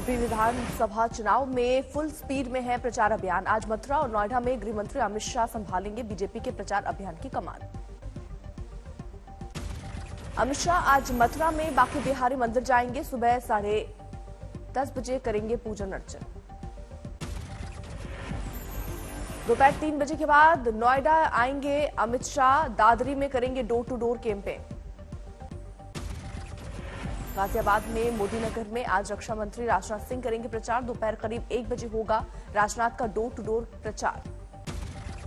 UP विधानसभा चुनाव में full speed में है प्रचार अभियान। आज मथुरा और नोएडा में गृह मंत्री अमित शाह संभालेंगे बीजेपी के प्रचार अभियान की कमान। अमित शाह आज मथुरा में बांके बिहारी मंदिर जाएंगे। सुबह 10:30 बजे करेंगे पूजन अर्चन। दोपहर 3 बजे के बाद नोएडा आएंगे अमित शाह। दादरी में करेंगे door to door campaign. Ghaziabad में मोदीनगर में आज रक्षा मंत्री राजनाथ सिंह करेंगे प्रचार। दोपहर करीब 1 बजे होगा राजनाथ का डोर टू डोर प्रचार।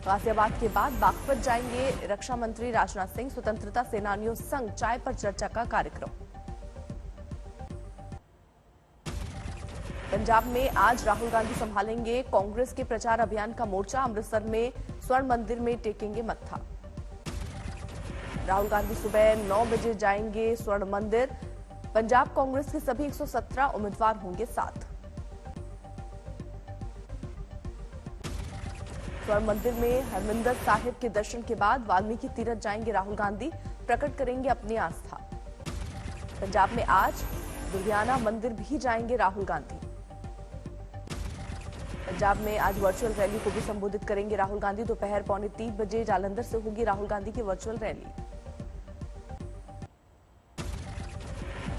गाजियाबाद के बाद बागपत जाएंगे रक्षा मंत्री राजनाथ सिंह। स्वतंत्रता सेनानियों संग चाय पर चर्चा का कार्यक्रम। पंजाब में आज राहुल गांधी संभालेंगे कांग्रेस के प्रचार अभियान का मोर्चा। अमृतसर में स्वर्ण मंदिर में टेकेंगे मत्था। राहुल गांधी सुबह 9 बजे जाएंगे स्वर्ण मंदिर। पंजाब कांग्रेस के सभी 117 उम्मीदवार होंगे साथ। स्वर्ण मंदिर में हरमिंदर साहिब के दर्शन के बाद वाल्मीकि तीरथ जाएंगे राहुल गांधी। प्रकट करेंगे अपनी आस्था। पंजाब में आज दुर्गियाना मंदिर भी जाएंगे राहुल गांधी। पंजाब में आज वर्चुअल रैली को भी संबोधित करेंगे राहुल गांधी। दोपहर 2:45 बजे जालंधर से होगी राहुल गांधी की वर्चुअल रैली।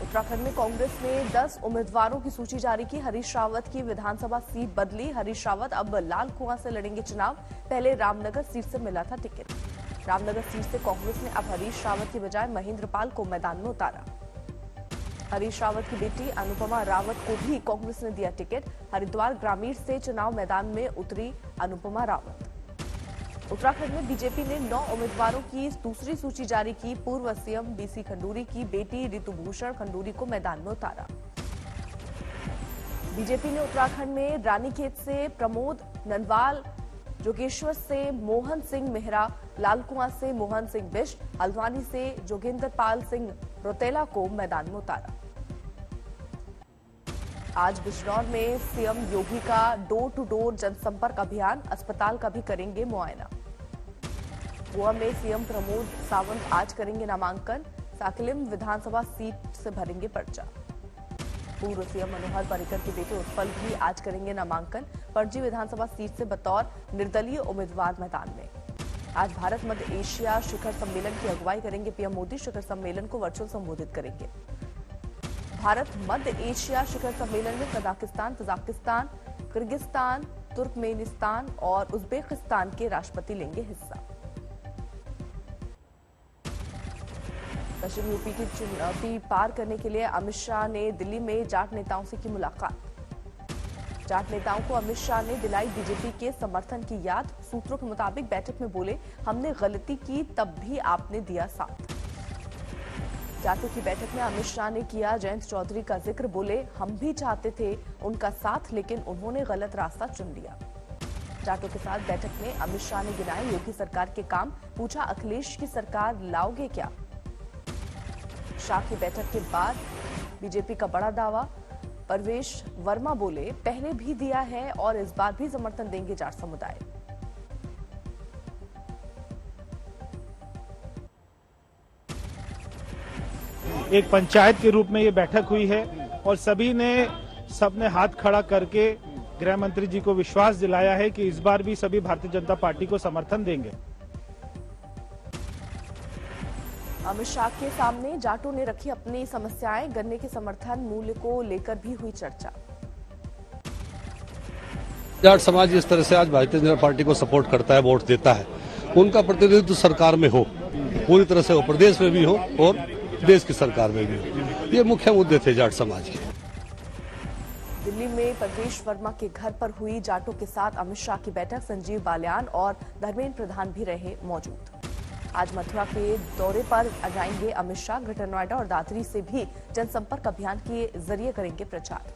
उत्तराखंड में कांग्रेस ने 10 उम्मीदवारों की सूची जारी की। हरीश रावत की विधानसभा सीट बदली। हरीश रावत अब लाल कुआं से लड़ेंगे चुनाव। पहले रामनगर सीट से मिला था टिकट। रामनगर सीट से कांग्रेस ने अब हरीश रावत की बजाय महेंद्र पाल को मैदान में उतारा। हरीश रावत की बेटी अनुपमा रावत को भी कांग्रेस ने दिया टिकट। हरिद्वार ग्रामीण से चुनाव मैदान में उतरी अनुपमा रावत। उत्तराखंड में बीजेपी ने 9 उम्मीदवारों की दूसरी सूची जारी की। पूर्व सीएम बीसी खंडूरी की बेटी ऋतुभूषण खंडूरी को मैदान में उतारा। बीजेपी ने उत्तराखंड में रानीखेत से प्रमोद ननवाल, जोगेश्वर से मोहन सिंह मेहरा, लालकुआं से मोहन सिंह बिष्ट, हल्द्वानी से जोगेंद्र पाल सिंह रोतेला को मैदान में उतारा। आज बिजनौर में सीएम योगी का डोर टू डोर जनसंपर्क अभियान। अस्पताल का भी करेंगे मुआयना। गोवा में सीएम प्रमोद सावंत आज करेंगे नामांकन। साकलिम विधानसभा सीट से भरेंगे पर्चा। पूर्व सीएम मनोहर पर्रिकर के बेटे उत्पल भी आज करेंगे नामांकन। पणजी विधानसभा सीट से बतौर निर्दलीय उम्मीदवार मैदान में। आज भारत मध्य एशिया शिखर सम्मेलन की अगुवाई करेंगे पीएम मोदी। शिखर सम्मेलन को वर्चुअल संबोधित करेंगे। भारत मध्य एशिया शिखर सम्मेलन में कजाकिस्तान, तजाकिस्तान, किर्गिस्तान, तुर्कमेनिस्तान और उज्बेकिस्तान के राष्ट्रपति लेंगे हिस्सा। पश्चिम यूपी की चुनौती पार करने के लिए अमित शाह ने दिल्ली में जाट नेताओं से की मुलाकात। जाट नेताओं को अमित शाह ने दिलाई बीजेपी के समर्थन की याद। सूत्रों के मुताबिक बैठक में बोले, हमने गलती की तब भी आपने दिया साथ। जाटों की बैठक में अमित शाह ने किया जयंत चौधरी का जिक्र। बोले, हम भी चाहते थे उनका साथ, लेकिन उन्होंने गलत रास्ता चुन लिया। जाटों के साथ बैठक में अमित शाह ने गिनाए योगी सरकार के काम। पूछा, अखिलेश की सरकार लाओगे क्या? शाह की बैठक के बाद बीजेपी का बड़ा दावा। परवेश वर्मा बोले, पहले भी दिया है और इस बार भी समर्थन देंगे जाट समुदाय। एक पंचायत के रूप में ये बैठक हुई है और सबने हाथ खड़ा करके गृह मंत्री जी को विश्वास दिलाया है कि इस बार भी सभी भारतीय जनता पार्टी को समर्थन देंगे। अमित शाह के सामने जाटों ने रखी अपनी समस्याएं। गन्ने के समर्थन मूल्य को लेकर भी हुई चर्चा। जाट समाज जिस तरह से आज भारतीय जनता पार्टी को सपोर्ट करता है, वोट देता है, उनका प्रतिनिधित्व सरकार में हो, पूरी तरह से हो, प्रदेश में भी हो और देश की सरकार में भी हो। ये मुख्य मुद्दे थे जाट समाज के। दिल्ली में परवेश वर्मा के घर पर हुई जाटों के साथ अमित शाह की बैठक। संजीव बालियान और धर्मेंद्र प्रधान भी रहे मौजूद। आज मथुरा के दौरे पर जाएंगे अमित शाह। ग्रेटर नोएडा और दादरी से भी जनसंपर्क अभियान के जरिए करेंगे प्रचार।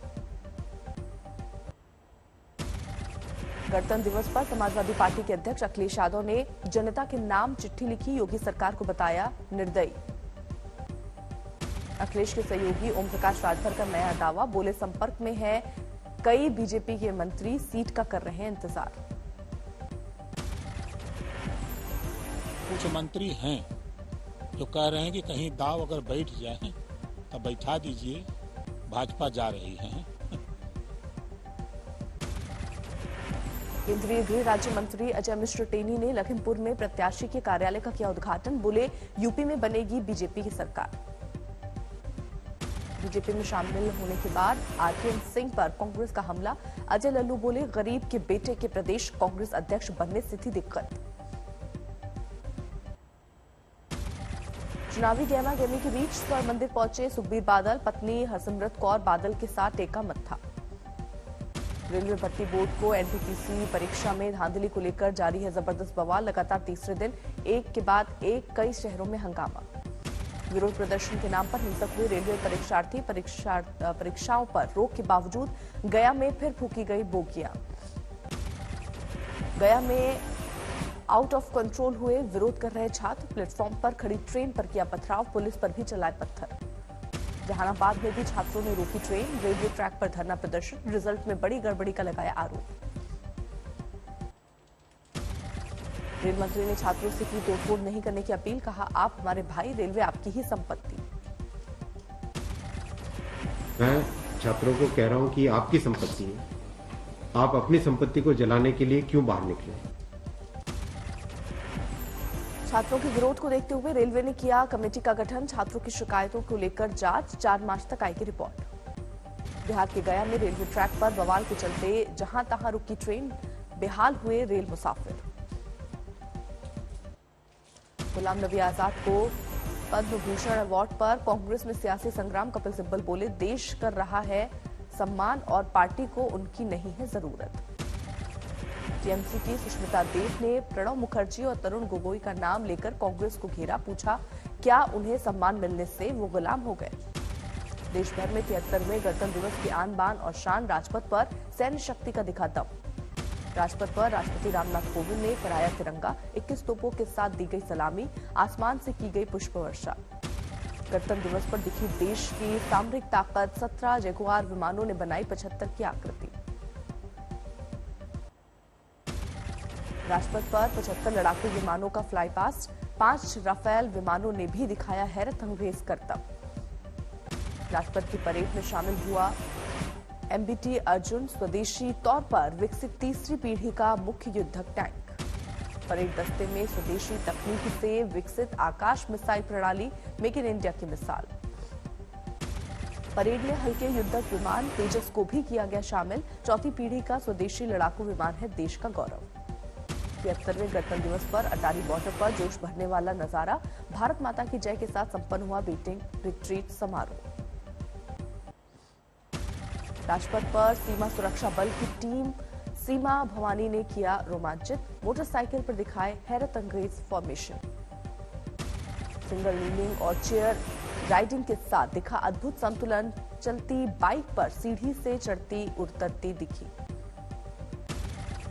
गणतंत्र दिवस पर समाजवादी पार्टी के अध्यक्ष अखिलेश यादव ने जनता के नाम चिट्ठी लिखी। योगी सरकार को बताया निर्दयी। अखिलेश के सहयोगी ओम प्रकाश राजभर का नया दावा। बोले, संपर्क में है कई बीजेपी के मंत्री, सीट का कर रहे हैं इंतजार। कुछ मंत्री हैं जो कह रहे हैं कि कहीं दाव अगर बैठ जाए तो बैठा दीजिए, भाजपा जा रही है। केंद्रीय गृह राज्य मंत्री अजय मिश्र टेनी ने लखीमपुर में प्रत्याशी के कार्यालय का किया उद्घाटन। बोले, यूपी में बनेगी बीजेपी की सरकार। बीजेपी में शामिल होने के बाद आरपीएन सिंह पर कांग्रेस का हमला। अजय लल्लू बोले, गरीब के बेटे के प्रदेश कांग्रेस अध्यक्ष बनने से थी दिक्कत। चुनावी गहमा गहमी के बीच स्वर्ण मंदिर पहुंचे सुखबीर बादल। पत्नी हरसिमरत कौर बादल के साथ टेका मत्था। रेलवे भर्ती बोर्ड को एनटीपीसी परीक्षा में धांधली को लेकर जारी है जबरदस्त बवाल। लगातार तीसरे दिन एक के बाद एक कई शहरों में हंगामा। विरोध प्रदर्शन के नाम पर हिंसक हुए रेलवे परीक्षार्थी। परीक्षाओं पर रोक के बावजूद गया में फिर फूकी गई बोगियां। गया में आउट ऑफ कंट्रोल हुए विरोध कर रहे छात्र। प्लेटफॉर्म पर खड़ी ट्रेन पर किया पथराव। पुलिस पर भी चलाए पत्थर। जहानाबाद में भी छात्रों ने रोकी ट्रेन। रेलवे ट्रैक पर धरना प्रदर्शन। रिजल्ट में बड़ी गड़बड़ी का लगाया आरोप। रेल मंत्री ने छात्रों से की तोड़फोड़ नहीं करने की अपील। कहा, आप हमारे भाई, रेलवे आपकी ही संपत्ति। मैं छात्रों को कह रहा हूं कि आपकी संपत्ति है, आप अपनी संपत्ति को जलाने के लिए क्यों बाहर निकले। छात्रों के विरोध को देखते हुए रेलवे ने किया कमेटी का गठन। छात्रों की शिकायतों को लेकर जांच। 4 मार्च तक आएगी रिपोर्ट। बिहार के गया में रेलवे ट्रैक पर बवाल के चलते जहां तहां रुकी ट्रेन। बेहाल हुए रेल मुसाफिर। गुलाम नबी आजाद को पद्म भूषण अवार्ड पर कांग्रेस में सियासी संग्राम। कपिल सिब्बल बोले, देश कर रहा है सम्मान और पार्टी को उनकी नहीं है जरूरत। टीएमसी की सुष्मिता देव ने प्रणब मुखर्जी और तरुण गोगोई का नाम लेकर कांग्रेस को घेरा। पूछा, क्या उन्हें सम्मान मिलने से वो गुलाम हो गए। देश भर में 73वें गणतंत्र दिवस की आन बान और शान। राजपथ पर सैन्य शक्ति का दिखा दम। राजपथ पर राष्ट्रपति रामनाथ कोविंद ने फहराया तिरंगा। 21 तोपों के साथ दी गई सलामी। आसमान से की गई पुष्प वर्षा। गणतंत्र दिवस पर दिखी देश की सामरिक ताकत। 17 जगुआर विमानों ने बनाई 75 की आकृति। राजपथ पर 75 लड़ाकू विमानों का फ्लाई पास्ट। 5 राफेल विमानों ने भी दिखाया हैरत अंगेज करतब। राजपथ की परेड में शामिल हुआ एमबीटी अर्जुन, स्वदेशी तौर पर विकसित तीसरी पीढ़ी का मुख्य युद्धक टैंक। परेड दस्ते में स्वदेशी तकनीक से विकसित आकाश मिसाइल प्रणाली मेक इन इंडिया की मिसाल। परेड में हल्के युद्धक विमान तेजस को भी किया गया शामिल। चौथी पीढ़ी का स्वदेशी लड़ाकू विमान है देश का गौरव। 73वें गणतंत्र दिवस पर अटारी बॉर्डर पर जोश भरने वाला नजारा। भारत माता की जय के साथ संपन्न हुआ बीटिंग रिट्रीट समारोह। राजपथ पर सीमा सुरक्षा बल की टीम सीमा भवानी ने किया रोमांचित। मोटरसाइकिल पर दिखाए हैरत अंगेज फॉर्मेशन। सिंगल नीलिंग और चेयर राइडिंग के साथ दिखा अद्भुत संतुलन। चलती बाइक पर सीढ़ी से चढ़ती उतरती दिखी।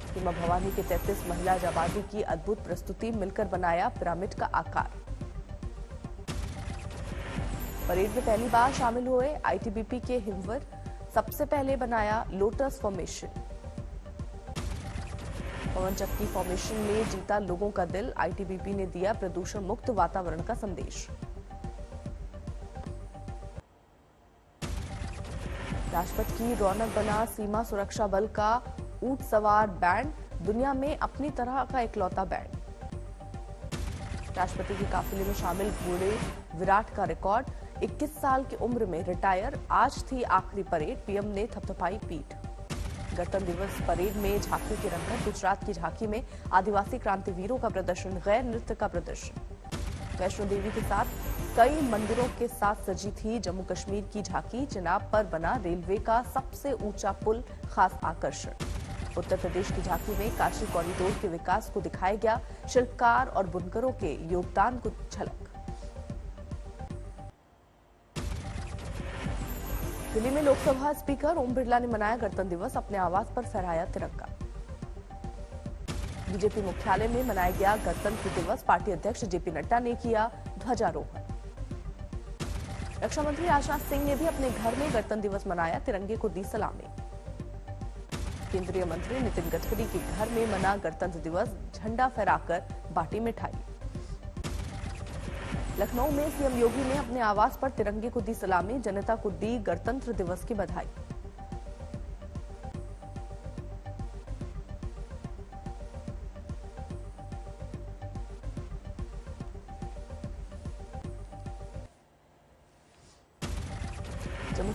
सीमा भवानी के 33 महिला जाबाजी की अद्भुत प्रस्तुति। मिलकर बनाया पिरामिड का आकार। परेड में पहली बार शामिल हुए आईटीबीपी के हिमवर। सबसे पहले बनाया लोटस फॉर्मेशन। पवन चक्की फॉर्मेशन में जीता लोगों का दिल। आईटीबीपी ने दिया प्रदूषण मुक्त वातावरण का संदेश। राजपथ की रौनक बना सीमा सुरक्षा बल का ऊंट सवार बैंड। दुनिया में अपनी तरह का इकलौता बैंड। राष्ट्रपति के काफिले में शामिल घोड़े विराट का रिकॉर्ड। 21 साल की उम्र में रिटायर। आज थी आखिरी परेड। पीएम ने थपथपाई पीठ। गणतंत्र दिवस परेड में झांकी की रंगत। गुजरात की झांकी में आदिवासी क्रांतिवीरों का प्रदर्शन। गैर नृत्य का प्रदर्शन। वैष्णो देवी के साथ कई मंदिरों के साथ सजी थी जम्मू कश्मीर की झांकी। चिनाब पर बना रेलवे का सबसे ऊंचा पुल खास आकर्षण। उत्तर प्रदेश की झांकी में काशी कॉरिडोर के विकास को दिखाया गया। शिल्पकार और बुनकरों के योगदान को झलक। दिल्ली में लोकसभा स्पीकर ओम बिरला ने मनाया गणतंत्र दिवस। अपने आवास पर फहराया तिरंगा। बीजेपी मुख्यालय में मनाया गया गणतंत्र दिवस। पार्टी अध्यक्ष जेपी नड्डा ने किया ध्वजारोहण। रक्षा मंत्री राजनाथ सिंह ने भी अपने घर में गणतंत्र दिवस मनाया। तिरंगे को दी सलामी। केंद्रीय मंत्री नितिन गडकरी के घर में मना गणतंत्र दिवस। झंडा फहराकर बांटी मिठाई। लखनऊ में सीएम योगी ने अपने आवास पर तिरंगे को दी सलामी। जनता को दी गणतंत्र दिवस की बधाई।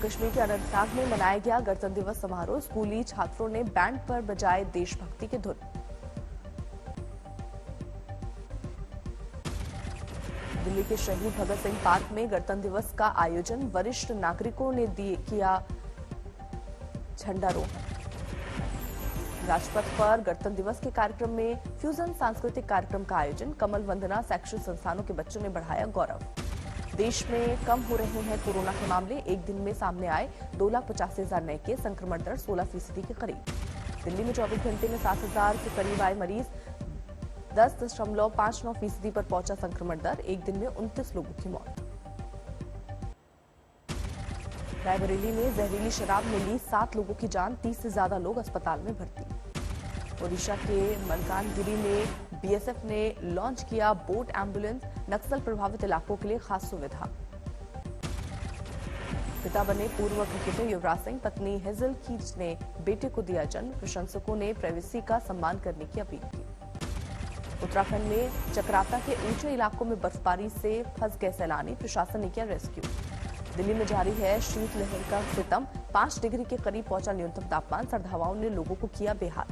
कश्मीर के अनंतनाग में मनाया गया गणतंत्र दिवस समारोह। स्कूली छात्रों ने बैंड पर बजाए देशभक्ति की धुन। दिल्ली के शहीद भगत सिंह पार्क में गणतंत्र दिवस का आयोजन। वरिष्ठ नागरिकों ने किया झंडारोहण। राजपथ पर गणतंत्र दिवस के कार्यक्रम में फ्यूजन सांस्कृतिक कार्यक्रम का आयोजन। कमल वंदना शैक्षिक संस्थानों के बच्चों ने बढ़ाया गौरव। देश में कम हो रहे हैं कोरोना के मामले। एक दिन में सामने आए 2,85,000 नए केस। संक्रमण दर 16% के करीब। दिल्ली में 24 घंटे में 7,000 के करीब आए मरीज। 10.59% पर पहुंचा संक्रमण दर। एक दिन में 29 लोगों की मौत। रायबरेली में जहरीली शराब में ली 7 लोगों की जान। 30 से ज्यादा लोग अस्पताल में भर्ती। ओडिशा के मलकानगिरी में बीएसएफ ने लॉन्च किया बोट एम्बुलेंस। नक्सल प्रभावित इलाकों के लिए खास सुविधा। पिता बने पूर्व क्रिकेटर युवराज सिंह। पत्नी हेजल कीच ने बेटे को दिया जन्म। प्रशंसकों ने प्राइवेसी का सम्मान करने की अपील की। उत्तराखंड में चक्राता के ऊंचे इलाकों में बर्फबारी से फंस गए सैलानी। प्रशासन ने किया रेस्क्यू। दिल्ली में जारी है शीतलहर का सितम। 5 डिग्री के करीब पहुंचा न्यूनतम तापमान। सर्द हवाओं ने लोगों को किया बेहाल।